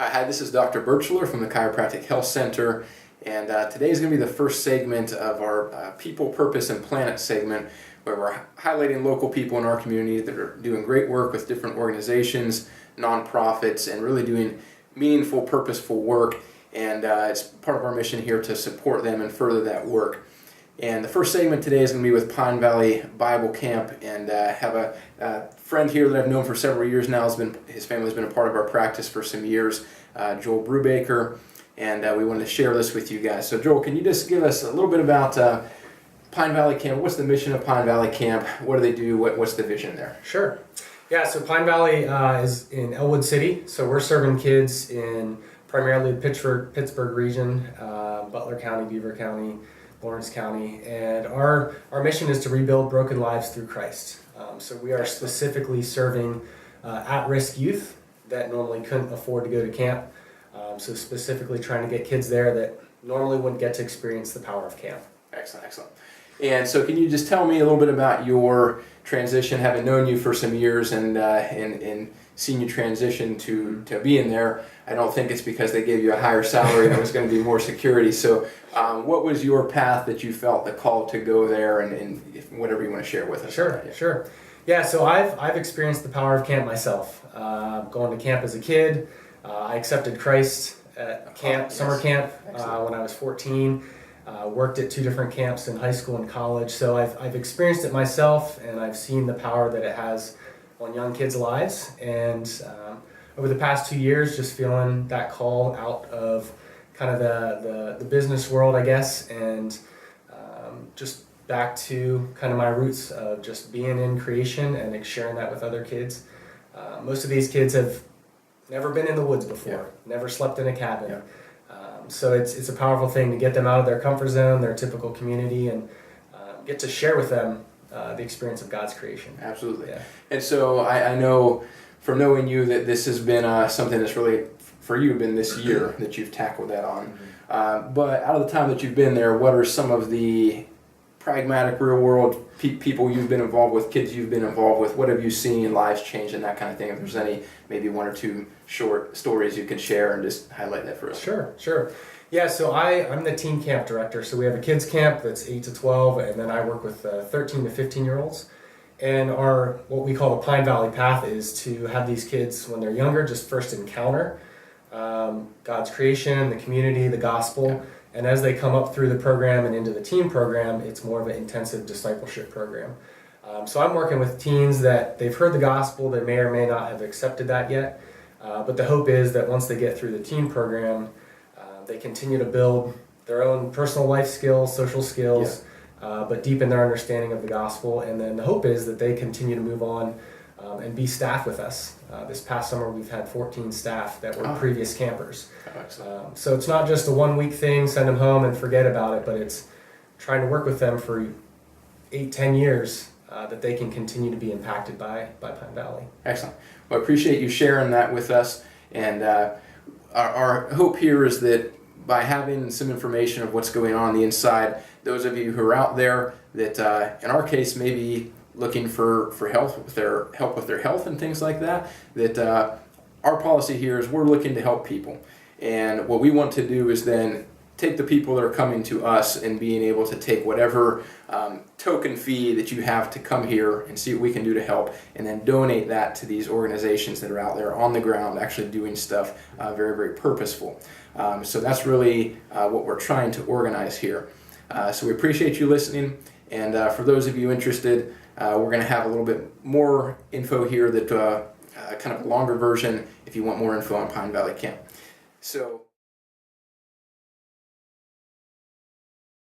Hi, this is Dr. Birchler from the Chiropractic Health Center, and today is going to be the first segment of our People, Purpose, and Planet segment, where we're highlighting local people in our community that are doing great work with different organizations, nonprofits, and really doing meaningful, purposeful work, and it's part of our mission here to support them and further that work. And the first segment today is going to be with Pine Valley Bible Camp, and have a friend here that I've known for several years now. His family's been a part of our practice for some years, Joel Brubaker, and we wanted to share this with you guys. So Joel, can you just give us a little bit about Pine Valley Camp? What's the mission of Pine Valley Camp? What do they do? What's the vision there? Sure. Yeah, so Pine Valley is in Elwood City, so we're serving kids in primarily the Pittsburgh region, Butler County, Beaver County, Lawrence County, and our mission is to rebuild broken lives through Christ. So we are specifically serving at-risk youth that normally couldn't afford to go to camp. So specifically trying to get kids there that normally wouldn't get to experience the power of camp. Excellent, excellent. And so can you just tell me a little bit about your transition, having known you for some years and seeing you transition to being there? I don't think it's because they gave you a higher salary and there was going to be more security. So what was your path that you felt the call to go there, and whatever you want to share with us? Sure. Yeah, so I've experienced the power of camp myself. Going to camp as a kid, I accepted Christ at camp, summer camp, when I was 14. Worked at 2 different camps in high school and college, so I've experienced it myself, and I've seen the power that it has on young kids' lives. And over the past 2 years, just feeling that call out of kind of the business world, I guess, and just back to kind of my roots of just being in creation and sharing that with other kids. Most of these kids have never been in the woods before, never slept in a cabin. Yeah. So it's a powerful thing to get them out of their comfort zone, their typical community, and get to share with them the experience of God's creation. Absolutely. Yeah. And so I know from knowing you that this has been something that's really, for you, been this year that you've tackled that on. Mm-hmm. But out of the time that you've been there, what are some of the pragmatic, real-world people you've been involved with, kids you've been involved with? What have you seen, lives change, and that kind of thing? If there's any, maybe 1 or 2 short stories you could share and just highlight that for us. Sure. Yeah, so I'm the teen camp director. So we have a kids camp that's 8 to 12, and then I work with 13 to 15-year-olds. And our, what we call the Pine Valley Path, is to have these kids, when they're younger, just first encounter God's creation, the community, the gospel. Yeah. And as they come up through the program and into the teen program, it's more of an intensive discipleship program. So I'm working with teens that they've heard the gospel, they may or may not have accepted that yet. But the hope is that once they get through the teen program, they continue to build their own personal life skills, social skills, but deepen their understanding of the gospel. And then the hope is that they continue to move on and be staff with us. This past summer we've had 14 staff that were previous campers. So it's not just a 1-week thing, send them home and forget about it, but it's trying to work with them for 8-10 years that they can continue to be impacted by Pine Valley. Excellent. Well, I appreciate you sharing that with us, and our hope here is that by having some information of what's going on the inside, those of you who are out there that in our case maybe looking for help with their health and things like that, our policy here is we're looking to help people. And what we want to do is then take the people that are coming to us and being able to take whatever token fee that you have to come here and see what we can do to help, and then donate that to these organizations that are out there on the ground actually doing stuff very, very purposeful. So that's really what we're trying to organize here. So we appreciate you listening, and for those of you interested, we're going to have a little bit more info here, that kind of a longer version if you want more info on Pine Valley Camp. So